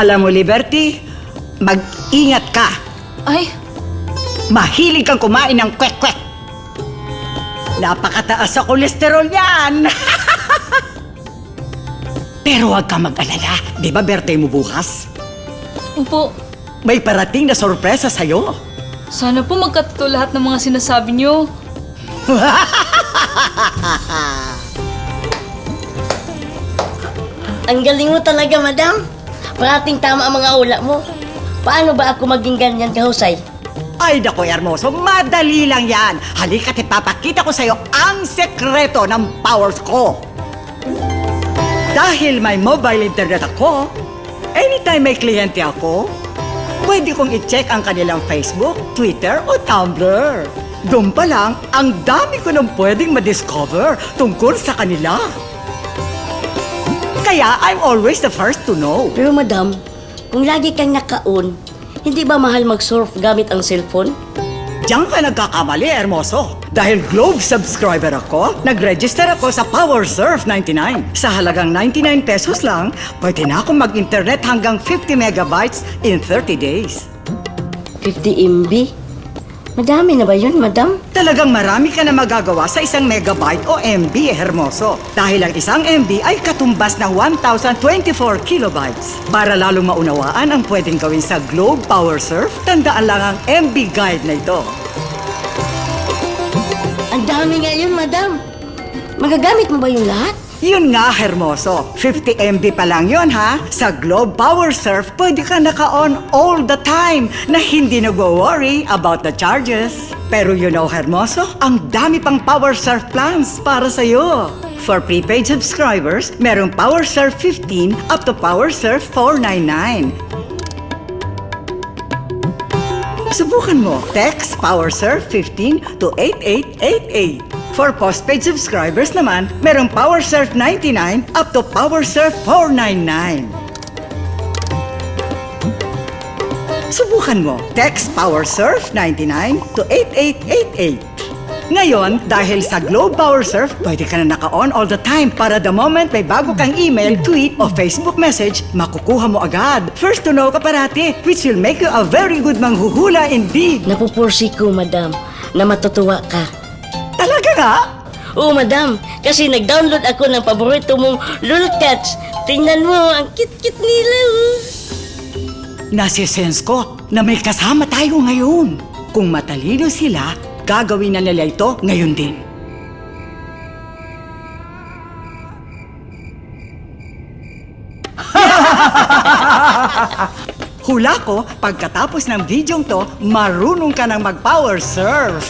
Alam mo, Liberty, mag-ingat ka. Ay, Mahilig kang kumain ng kwek-kwek. Napakataas sa kolesterol niyan. Pero huwag kang mag-alala. Di ba birthday mo bukas? opo. May parating na sorpresa sa'yo. Sana po magkatotoo lahat ng mga sinasabi niyo. Ang galing mo talaga, madam. Parating tama ang mga ula mo. Paano ba ako maging ganyan kahusay? Ay, naku, Hermoso, madali lang yan. Halika't ipapakita ko sa'yo ang sekreto ng powers ko. Dahil may mobile internet ako, anytime may kliyente ako, pwede kong i-check ang kanilang Facebook, Twitter o Tumblr. Doon pa lang, ang dami ko nang pwedeng ma-discover tungkol sa kanila. Kaya I'm always the first to know. Pero madam, kung lagi kang naka-on, hindi ba mahal mag-surf gamit ang cellphone? Diyan ka nagkakamali, Hermoso. Dahil Globe subscriber ako, nag-register ako sa PowerSurf 99. Sa halagang 99 pesos lang, pwede na akong mag-internet hanggang 50 megabytes in 30 days. 50 MB? Madami na ba yun, madam? Talagang marami ka na magagawa sa isang megabyte o MB, Hermoso. Dahil ang isang MB ay katumbas ng 1,024 kilobytes. Para lalong maunawaan ang pwedeng gawin sa Globe PowerSurf, tandaan lang ang MB guide na ito. Ang dami nga yun, madam. Magagamit mo ba yung lahat? Yun nga, Hermoso. 50 MB pa lang yun, ha? Sa Globe PowerSurf, pwede ka naka-on all the time na hindi nag-worry about the charges. Pero you know, Hermoso, ang dami pang PowerSurf plans para sa'yo. For prepaid subscribers, merong PowerSurf 15 up to PowerSurf 499. Subukan mo. Text PowerSurf 15 to 8888. For postpaid subscribers naman, merong PowerSurf 99 up to PowerSurf 499. Subukan mo. Text PowerSurf 99 to 8888. Ngayon, dahil sa Globe PowerSurf, pwede ka na naka-on all the time para the moment may bago kang email, tweet o Facebook message, makukuha mo agad. First to know ka parati, which will make you a very good manghuhula indeed. Napupursi ko, madam, na matutuwa ka. Talaga nga? Oo, madam. Kasi nag-download ako ng paborito mong lolcats. Tingnan mo, ang cute-cute nila. Nasisense ko na may kasama tayo ngayon. Kung matalino sila, gagawin na nila ito ngayon din. Hula ko, pagkatapos ng videong to, marunong ka nang mag-power surf.